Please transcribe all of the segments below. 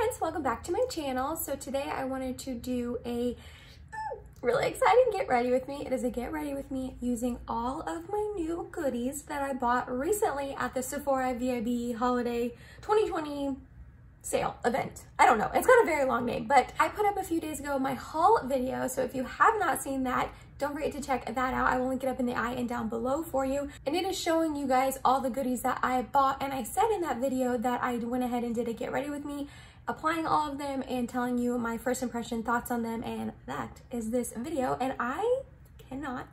friends, welcome back to my channel. So today I wanted to do a really exciting get ready with me. It is a get ready with me using all of my new goodies that I bought recently at the Sephora VIB holiday 2020 sale event. I don't know, it's got a very long name, but I put up a few days ago my haul video. So if you have not seen that, don't forget to check that out. I will link it up in the eye and down below for you. And it is showing you guys all the goodies that I bought. And I said in that video that I went ahead and did a get ready with me, applying all of them and telling you my first impression thoughts on them. And that is this video. And I cannot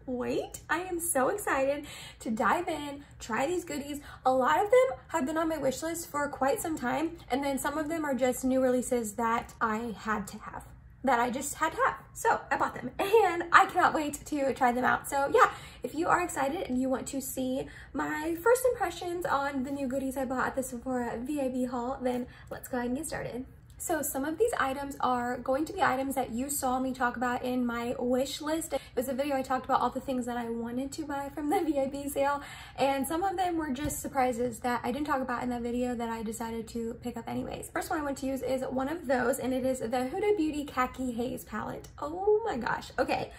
wait. I am so excited to dive in, try these goodies. A lot of them have been on my wish list for quite some time. And then some of them are just new releases that I had to have. That I just had to have. So I bought them and I cannot wait to try them out. So yeah, if you are excited and you want to see my first impressions on the new goodies I bought at the Sephora VIB haul, then let's go ahead and get started. So some of these items are going to be items that you saw me talk about in my wish list. It was a video I talked about all the things that I wanted to buy from the VIB sale, and some of them were just surprises that I didn't talk about in that video that I decided to pick up anyways. First one I want to use is one of those, and it is the Huda Beauty Khaki Haze palette. Oh my gosh. Okay,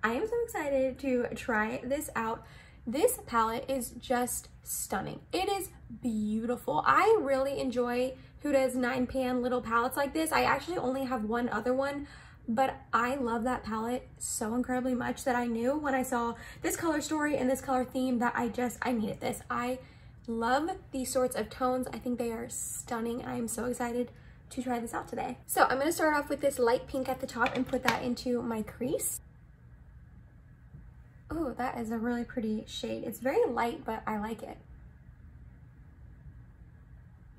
I am so excited to try this out. This palette is just stunning. It is beautiful. I really enjoy Huda's 9-pan little palettes like this. I actually only have one other one, but I love that palette so incredibly much that I knew when I saw this color story and this color theme that I needed this. I love these sorts of tones. I think they are stunning. I am so excited to try this out today. So I'm gonna start off with this light pink at the top and put that into my crease. Oh, that is a really pretty shade. It's very light, but I like it.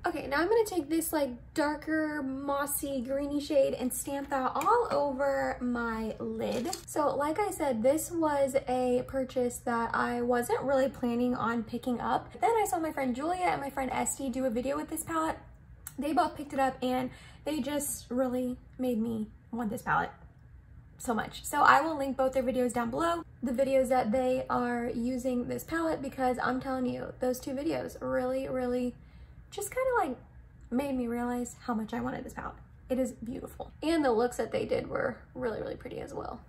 Okay, now I'm gonna take this like darker mossy greeny shade and stamp that all over my lid. So like I said, this was a purchase that I wasn't really planning on picking up. Then I saw my friend Julia and my friend Esty do a video with this palette. They both picked it up and they just really made me want this palette so much. So I will link both their videos down below, the videos that they are using this palette, because I'm telling you, those two videos really just kind of like made me realize how much I wanted this palette. It is beautiful. And the looks that they did were really pretty as well.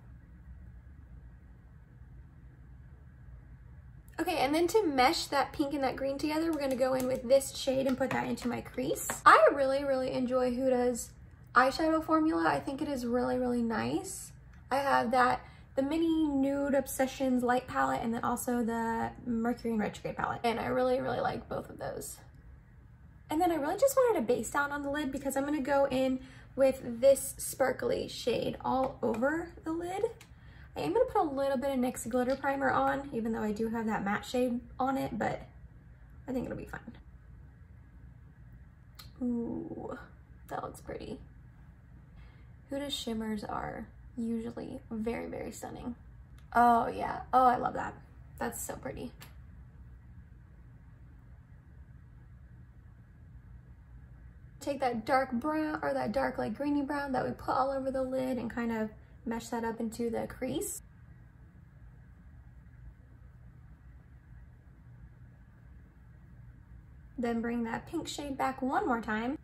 Okay, and then to mesh that pink and that green together, we're gonna go in with this shade and put that into my crease. I really enjoy Huda's eyeshadow formula. I think it is really nice. I have the mini Nude Obsessions light palette and then also the Mercury and Retrograde palette. And I really like both of those. And then I really just wanted a base down on the lid because I'm gonna go in with this sparkly shade all over the lid. I am gonna put a little bit of NYX glitter primer on, even though I do have that matte shade on it, but I think it'll be fine. Ooh, that looks pretty. Huda's shimmers are usually very stunning. Oh yeah, oh I love that. That's so pretty. Take that dark brown or that dark like greeny brown that we put all over the lid and kind of mesh that up into the crease. Then bring that pink shade back one more time.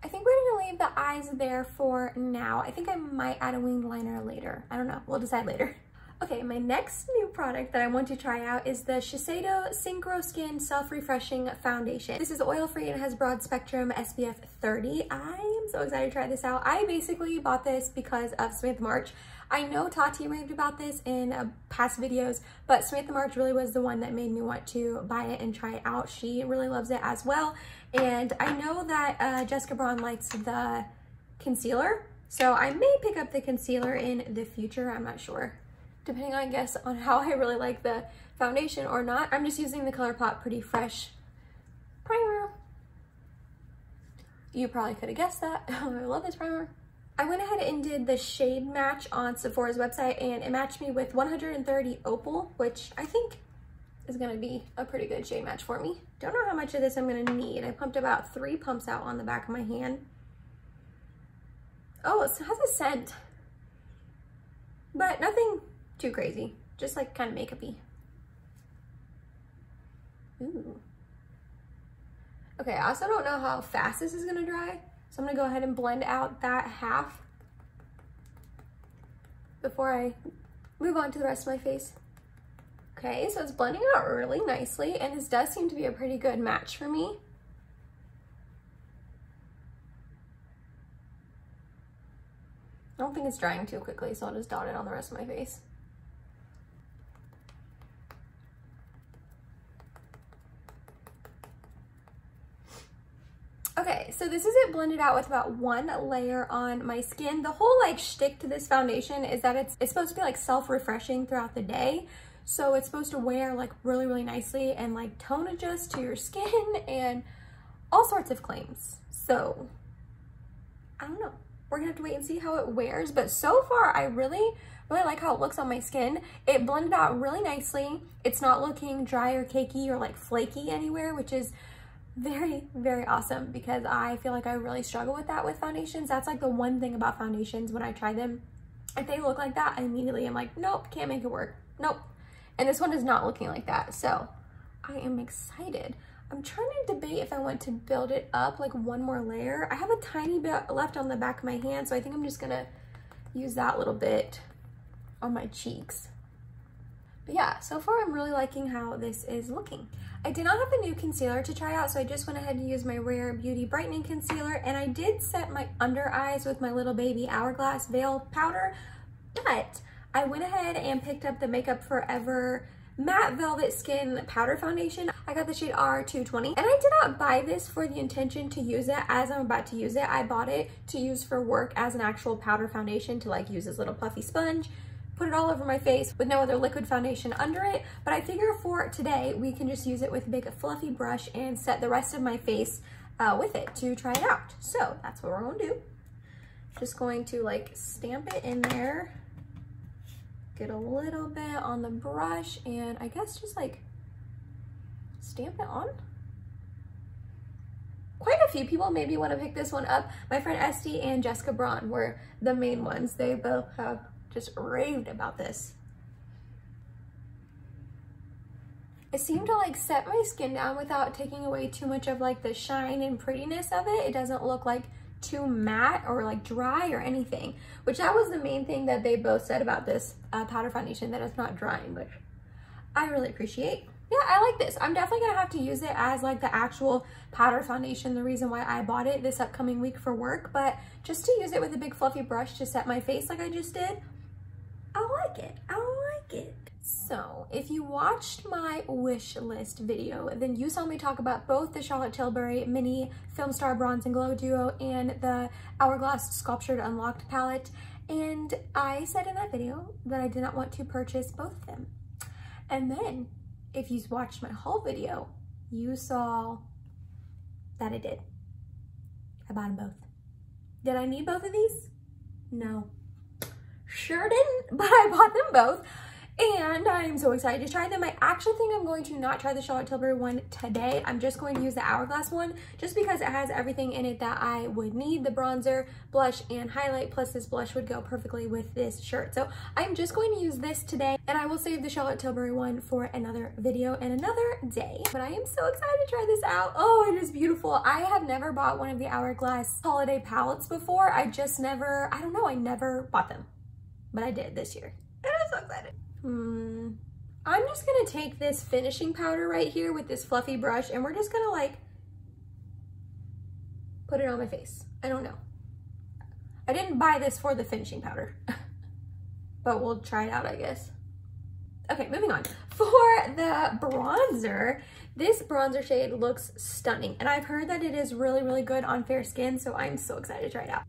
I think we're gonna leave the eyes there for now. I think I might add a winged liner later. I don't know, we'll decide later. Okay, my next new product that I want to try out is the Shiseido Synchro Skin Self-Refreshing Foundation. This is oil-free and has broad spectrum SPF 30. I am so excited to try this out. I basically bought this because of Samantha March. I know Tati raved about this in past videos, but Samantha March really was the one that made me want to buy it and try it out. She really loves it as well. And I know that Jessica Braun likes the concealer, so I may pick up the concealer in the future. I'm not sure, depending on, I guess, on how I really like the foundation or not. I'm just using the ColourPop Pretty Fresh primer. You probably could have guessed that. I love this primer. I went ahead and did the shade match on Sephora's website, and it matched me with 130 Opal, which I think is gonna be a pretty good shade match for me. Don't know how much of this I'm gonna need. I pumped about 3 pumps out on the back of my hand. Oh, it has a scent, but nothing too crazy, just like kind of makeup-y. Ooh. Okay, I also don't know how fast this is gonna dry, so I'm gonna go ahead and blend out that half before I move on to the rest of my face. Okay, so it's blending out really nicely, and this does seem to be a pretty good match for me. I don't think it's drying too quickly, so I'll just dot it on the rest of my face. Okay, so this is it blended out with about one layer on my skin. The whole like shtick to this foundation is that it's supposed to be like self-refreshing throughout the day. So it's supposed to wear like really, really nicely and like tone adjust to your skin and all sorts of claims. So I don't know. We're gonna have to wait and see how it wears, but so far I really like how it looks on my skin. It blended out really nicely. It's not looking dry or cakey or like flaky anywhere, which is very, very awesome because I feel like I really struggle with that with foundations. That's like the one thing about foundations when I try them. If they look like that, I immediately am like, nope, can't make it work. Nope. And this one is not looking like that. So I am excited. I'm trying to debate if I want to build it up like one more layer. I have a tiny bit left on the back of my hand, so I think I'm just gonna use that little bit on my cheeks. But yeah, so far I'm really liking how this is looking. I did not have a new concealer to try out, so I just went ahead and used my Rare Beauty Brightening Concealer, and I did set my under eyes with my Little Baby Hourglass Veil Powder, but I went ahead and picked up the Makeup Forever Matte Velvet Skin Powder Foundation. I got the shade R220, and I did not buy this for the intention to use it as I'm about to use it. I bought it to use for work as an actual powder foundation, to like use this little puffy sponge, put it all over my face with no other liquid foundation under it. But I figure for today, we can just use it with a big fluffy brush and set the rest of my face with it to try it out. So that's what we're gonna do. Just going to like stamp it in there, get a little bit on the brush, and I guess just like stamp it on. Quite a few people maybe want to pick this one up. My friend Esty and Jessica Braun were the main ones. They both have just raved about this. It seemed to like set my skin down without taking away too much of like the shine and prettiness of it. It doesn't look like too matte or like dry or anything, which that was the main thing that they both said about this powder foundation, that it's not drying, which I really appreciate. Yeah, I like this. I'm definitely gonna have to use it as like the actual powder foundation, the reason why I bought it this upcoming week for work, but just to use it with a big fluffy brush to set my face like I just did, I like it. I like it. So if you watched my wish list video, then you saw me talk about both the Charlotte Tilbury Mini Film Star Bronze and Glow Duo and the Hourglass Sculptured Unlocked palette. And I said in that video that I did not want to purchase both of them. And then if you watched my haul video, you saw that I did. I bought them both. Did I need both of these? No. Sure didn't, but I bought them both. And I'm so excited to try them. I actually think I'm going to not try the Charlotte Tilbury one today. I'm just going to use the Hourglass one just because it has everything in it that I would need. The bronzer, blush, and highlight, plus this blush would go perfectly with this shirt. So I'm just going to use this today, and I will save the Charlotte Tilbury one for another video and another day. But I am so excited to try this out. Oh, it is beautiful. I have never bought one of the Hourglass holiday palettes before. I don't know, I never bought them. But I did this year. And I'm so excited. I'm just gonna take this finishing powder right here with this fluffy brush, and we're just gonna like put it on my face. I don't know. I didn't buy this for the finishing powder, but we'll try it out, I guess. Okay, moving on. For the bronzer, this bronzer shade looks stunning, and I've heard that it is really, really good on fair skin, so I'm so excited to try it out.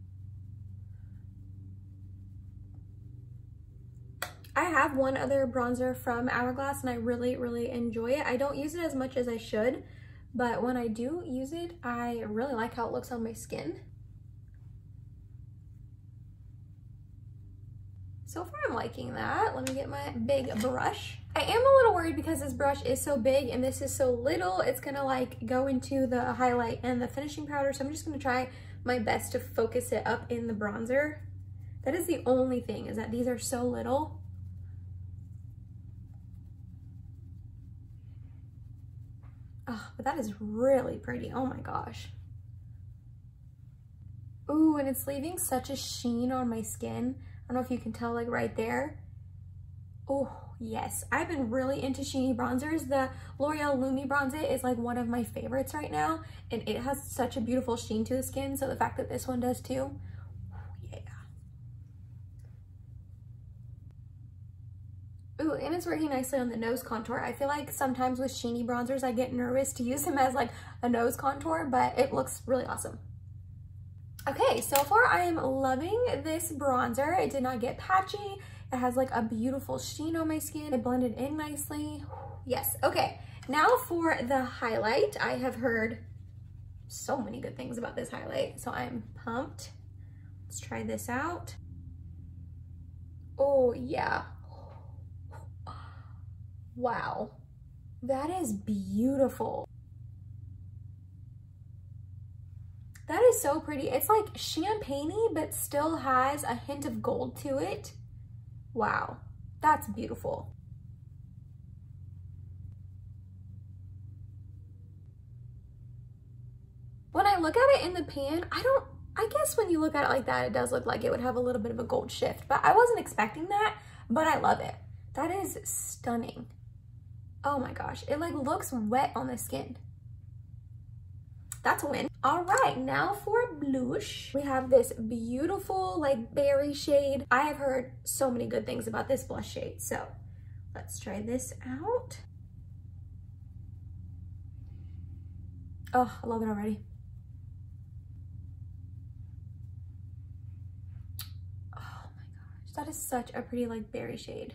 I have one other bronzer from Hourglass, and I really, really enjoy it. I don't use it as much as I should, but when I do use it, I really like how it looks on my skin. So far, I'm liking that. Let me get my big brush. I am a little worried because this brush is so big and this is so little. It's gonna like go into the highlight and the finishing powder, so I'm just gonna try my best to focus it up in the bronzer. That is the only thing, is that these are so little. Oh, but that is really pretty. Oh my gosh. Ooh, and it's leaving such a sheen on my skin. I don't know if you can tell, like right there. Oh, yes. I've been really into sheeny bronzers. The L'Oreal Lumi bronzer is like one of my favorites right now, and it has such a beautiful sheen to the skin, so the fact that this one does too, yeah. Ooh, and it's working nicely on the nose contour. I feel like sometimes with sheeny bronzers, I get nervous to use them as like a nose contour, but it looks really awesome. Okay, so far I am loving this bronzer. It did not get patchy. It has like a beautiful sheen on my skin. It blended in nicely. Yes, okay. Now for the highlight. I have heard so many good things about this highlight, so I'm pumped. Let's try this out. Oh yeah. Wow, that is beautiful. That is so pretty. It's like champagne-y, but still has a hint of gold to it. Wow, that's beautiful. When I look at it in the pan, I guess when you look at it like that, it does look like it would have a little bit of a gold shift, but I wasn't expecting that, but I love it. That is stunning. Oh my gosh, it like looks wet on the skin. That's a win. All right, now for blush. We have this beautiful like berry shade. I have heard so many good things about this blush shade, so let's try this out. Oh, I love it already. Oh my gosh, that is such a pretty like berry shade.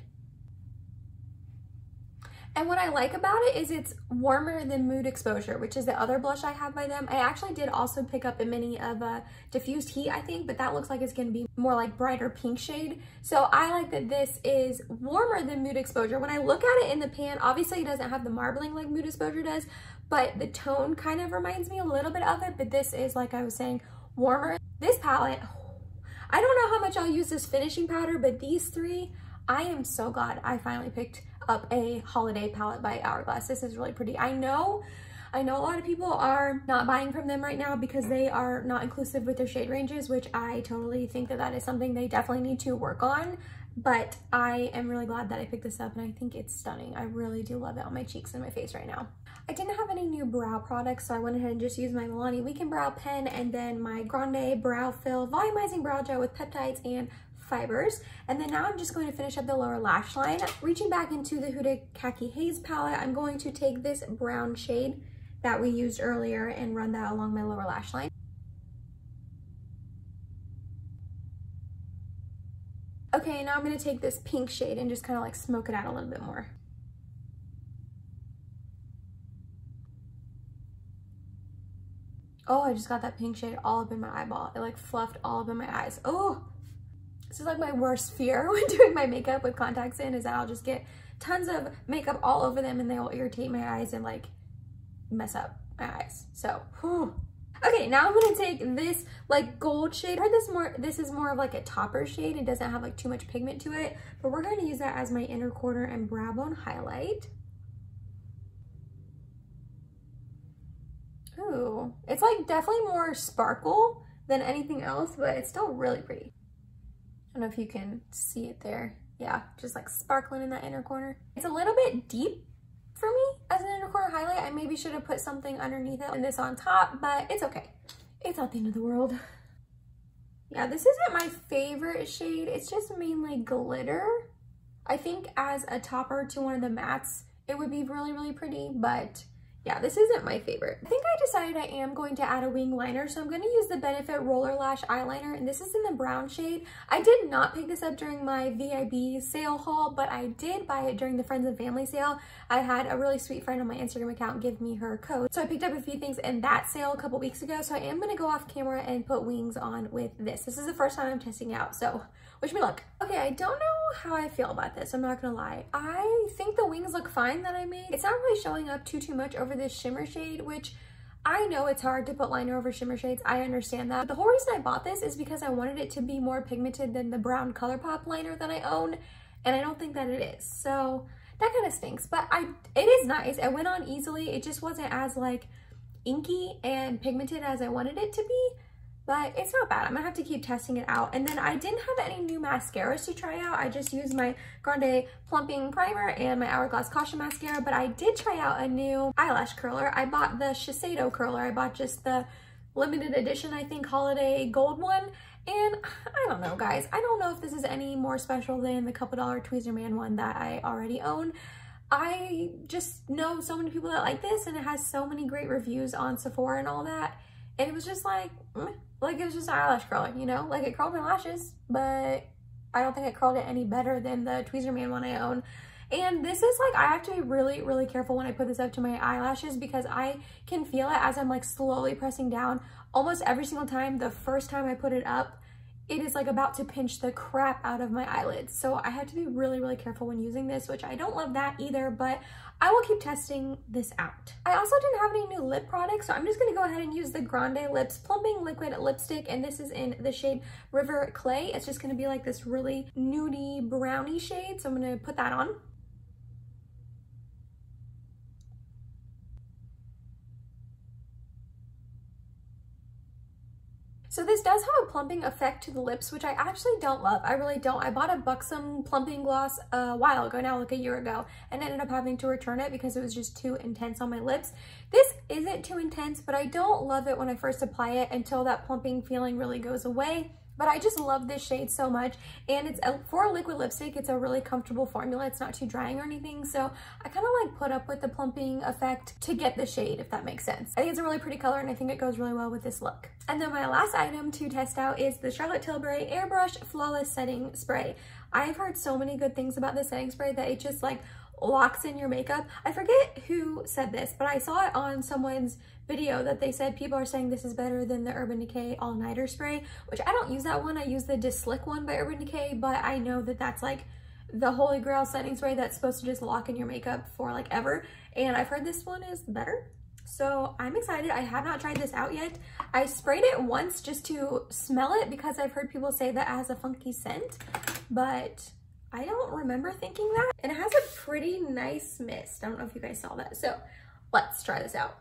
And what I like about it is it's warmer than Mood Exposure, which is the other blush I have by them. I actually did also pick up a mini of a Diffused Heat, I think, but that looks like it's gonna be more like brighter pink shade. So I like that this is warmer than Mood Exposure. When I look at it in the pan, obviously it doesn't have the marbling like Mood Exposure does, but the tone kind of reminds me a little bit of it, but this is, like I was saying, warmer. This palette, I don't know how much I'll use this finishing powder, but these three, I am so glad I finally picked up a holiday palette by Hourglass. This is really pretty. I know a lot of people are not buying from them right now because they are not inclusive with their shade ranges, which I totally think that that is something they definitely need to work on. But I am really glad that I picked this up, and I think it's stunning. I really do love it on my cheeks and my face right now. I didn't have any new brow products, so I went ahead and just used my Milani Weekend Brow Pen and then my Grande Brow Fill Volumizing Brow Gel with peptides and fibers. And then now I'm just going to finish up the lower lash line. Reaching back into the Huda Khaki Haze palette, I'm going to take this brown shade that we used earlier and run that along my lower lash line. Okay, now I'm going to take this pink shade and just kind of like smoke it out a little bit more. Oh, I just got that pink shade all up in my eyeball. It like fluffed all up in my eyes. Oh! This is like my worst fear when doing my makeup with contacts in, is that I'll just get tons of makeup all over them and they will irritate my eyes and like mess up my eyes. So, whew. Okay, now I'm gonna take this like gold shade. I heard this is more of like a topper shade. It doesn't have like too much pigment to it, but we're gonna use that as my inner corner and brow bone highlight. Ooh, it's like definitely more sparkle than anything else, but it's still really pretty. I don't know if you can see it there. Yeah, just like sparkling in that inner corner. It's a little bit deep for me as an inner corner highlight. I maybe should have put something underneath it and this on top, but it's okay. It's not the end of the world. Yeah, this isn't my favorite shade. It's just mainly glitter. I think as a topper to one of the mattes, it would be really, really pretty, but yeah, this isn't my favorite. I think I decided I am going to add a wing liner, so I'm going to use the Benefit Roller Lash Eyeliner, and this is in the brown shade. I did not pick this up during my VIB sale haul, but I did buy it during the Friends and Family sale. I had a really sweet friend on my Instagram account give me her code, so I picked up a few things in that sale a couple weeks ago, so I am going to go off camera and put wings on with this. This is the first time I'm testing out, so wish me luck. Okay, I don't know how I feel about this, I'm not gonna lie. I think the wings look fine that I made. It's not really showing up too much over this shimmer shade, which I know it's hard to put liner over shimmer shades. I understand that. But the whole reason I bought this is because I wanted it to be more pigmented than the brown ColourPop liner that I own, and I don't think that it is. So that kind of stinks. But it is nice. It went on easily. It just wasn't as like inky and pigmented as I wanted it to be, but it's not bad. I'm gonna have to keep testing it out. And then I didn't have any new mascaras to try out. I just used my Grande Plumping Primer and my Hourglass Caution Mascara, but I did try out a new eyelash curler. I bought the Shiseido curler. I bought just the limited edition, I think, holiday gold one. And I don't know, guys. I don't know if this is any more special than the couple dollar Tweezerman one that I already own. I just know so many people that like this, and it has so many great reviews on Sephora and all that. And it was just like it was just an eyelash curler, you know? Like, it curled my lashes, but I don't think it curled it any better than the Tweezerman one I own. And this is like, I have to be really, really careful when I put this up to my eyelashes, because I can feel it as I'm like slowly pressing down almost every single time. The first time I put it up, it is like about to pinch the crap out of my eyelids. So I have to be really, really careful when using this, which I don't love that either, but I will keep testing this out. I also didn't have any new lip products, so I'm just gonna go ahead and use the Grande Lips Plumping Liquid Lipstick, and this is in the shade River Clay. It's just gonna be like this really nudie brownie shade, so I'm gonna put that on. So this does have a plumping effect to the lips, which I actually don't love. I really don't. I bought a Buxom plumping gloss a while ago now, like a year ago, and ended up having to return it because it was just too intense on my lips. This isn't too intense, but I don't love it when I first apply it until that plumping feeling really goes away. But I just love this shade so much, and it's for a liquid lipstick, it's a really comfortable formula. It's not too drying or anything, so I kind of like put up with the plumping effect to get the shade, if that makes sense. I think it's a really pretty color, and I think it goes really well with this look. And then my last item to test out is the Charlotte Tilbury Airbrush Flawless Setting Spray. I've heard so many good things about this setting spray that it just like locks in your makeup. I forget who said this, but I saw it on someone's video that they said people are saying this is better than the Urban Decay All Nighter spray, which I don't use that one. I use the Slick one by Urban Decay, but I know that that's like the holy grail setting spray that's supposed to just lock in your makeup for like ever. And I've heard this one is better. So I'm excited. I have not tried this out yet. I sprayed it once just to smell it because I've heard people say that it has a funky scent, but I don't remember thinking that. And it has a pretty nice mist. I don't know if you guys saw that. So let's try this out.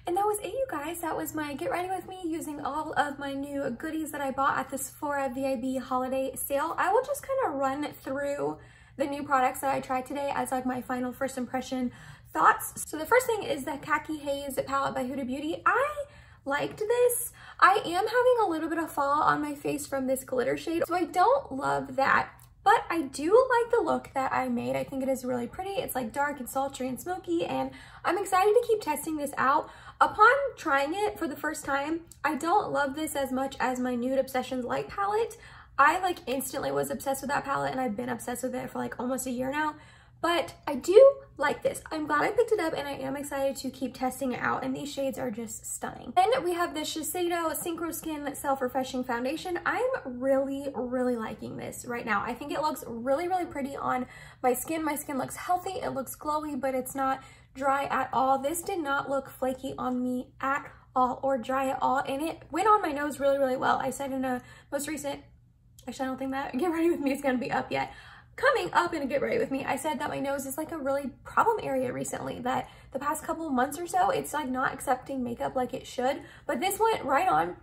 And that was it, you guys. That was my get ready with me using all of my new goodies that I bought at the Sephora VIB holiday sale. I will just kind of run through the new products that I tried today as like my final first impression thoughts. So the first thing is the Khaki Haze palette by Huda Beauty. I liked this. I am having a little bit of fall on my face from this glitter shade, so I don't love that. But I do like the look that I made. I think it is really pretty. It's like dark and sultry and smoky, and I'm excited to keep testing this out. Upon trying it for the first time, I don't love this as much as my Nude Obsessions light palette. I like instantly was obsessed with that palette, and I've been obsessed with it for like almost a year now. But I do like this. I'm glad I picked it up, and I am excited to keep testing it out, and these shades are just stunning. Then we have the Shiseido Synchro Skin Self-Refreshing Foundation. I'm really, really liking this right now. I think it looks really, really pretty on my skin. My skin looks healthy, it looks glowy, but it's not dry at all. This did not look flaky on me at all or dry at all, and it went on my nose really, really well. I said in a most recent, actually I don't think that Get Ready With Me is gonna be up yet. Coming up in a Get Ready With Me, I said that my nose is like a really problem area recently, that the past couple months or so, it's like not accepting makeup like it should, but this went right on,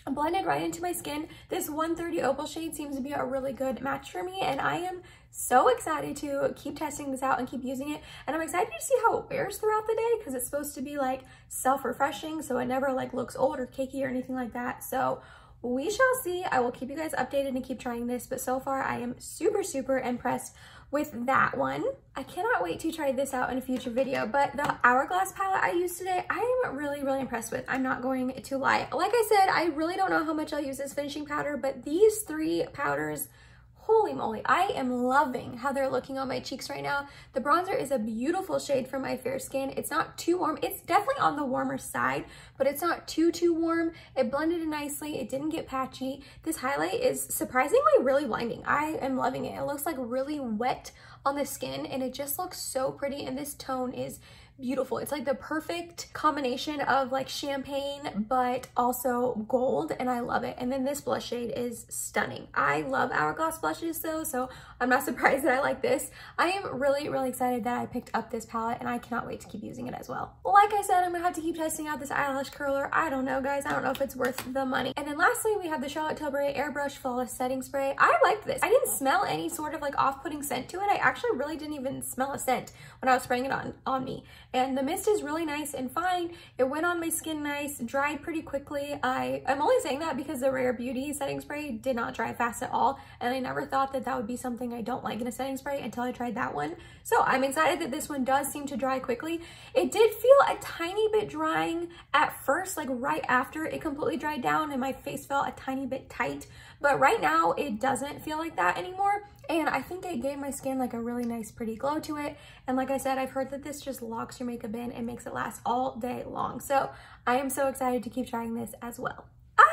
blended right into my skin. This 130 Opal shade seems to be a really good match for me, and I am so excited to keep testing this out and keep using it. And I'm excited to see how it wears throughout the day, because it's supposed to be like self-refreshing, so it never like looks old or cakey or anything like that. So we shall see. I will keep you guys updated and keep trying this, but so far I am super, super impressed with that one. I cannot wait to try this out in a future video, but the Hourglass palette I used today, I am really, really impressed with. I'm not going to lie. Like I said, I really don't know how much I'll use this finishing powder, but these three powders, holy moly, I am loving how they're looking on my cheeks right now. The bronzer is a beautiful shade for my fair skin. It's not too warm. It's definitely on the warmer side, but it's not too warm. It blended in nicely. It didn't get patchy. This highlight is surprisingly really blinding. I am loving it. It looks like really wet on the skin, and it just looks so pretty, and this tone is beautiful. It's like the perfect combination of like champagne but also gold, and I love it. And then this blush shade is stunning. I love Hourglass blushes though, so I'm not surprised that I like this. I am really excited that I picked up this palette, and I cannot wait to keep using it as well. Like I said, I'm gonna have to keep testing out this eyelash curler. I don't know, guys. I don't know if it's worth the money. And then lastly, we have the Charlotte Tilbury Airbrush Flawless Setting Spray. I liked this. I didn't smell any sort of like off-putting scent to it. I actually really didn't even smell a scent when I was spraying it on me. And the mist is really nice and fine. It went on my skin nice, dried pretty quickly. I'm only saying that because the Rare Beauty setting spray did not dry fast at all, and I never thought that that would be something I don't like in a setting spray until I tried that one. So I'm excited that this one does seem to dry quickly. It did feel a tiny bit drying at first, like right after it completely dried down and my face felt a tiny bit tight, but right now it doesn't feel like that anymore. And I think it gave my skin like a really nice pretty glow to it. And like I said, I've heard that this just locks your makeup in and makes it last all day long. So I am so excited to keep trying this as well.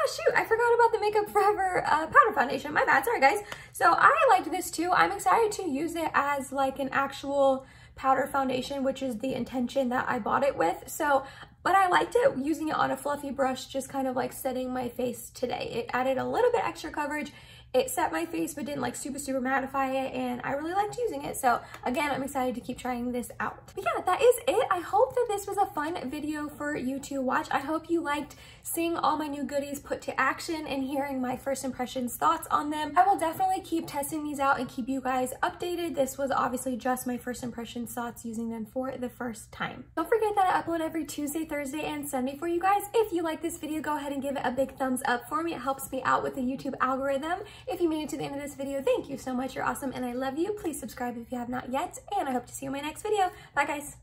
Shoot, I forgot about the Makeup Forever powder foundation. My bad, sorry guys. So I liked this too. I'm excited to use it as like an actual powder foundation, which is the intention that I bought it with. So, but I liked it using it on a fluffy brush, just kind of like setting my face today. It added a little bit extra coverage. It set my face but didn't like super mattify it, and I really liked using it. So again, I'm excited to keep trying this out. But yeah, that is it. I hope that this was a fun video for you to watch. I hope you liked seeing all my new goodies put to action and hearing my first impressions, thoughts on them. I will definitely keep testing these out and keep you guys updated. This was obviously just my first impressions, thoughts using them for the first time. Don't forget that I upload every Tuesday, Thursday, and Sunday for you guys. If you like this video, go ahead and give it a big thumbs up for me. It helps me out with the YouTube algorithm. If you made it to the end of this video, thank you so much. You're awesome and I love you. Please subscribe if you have not yet, and I hope to see you in my next video. Bye guys.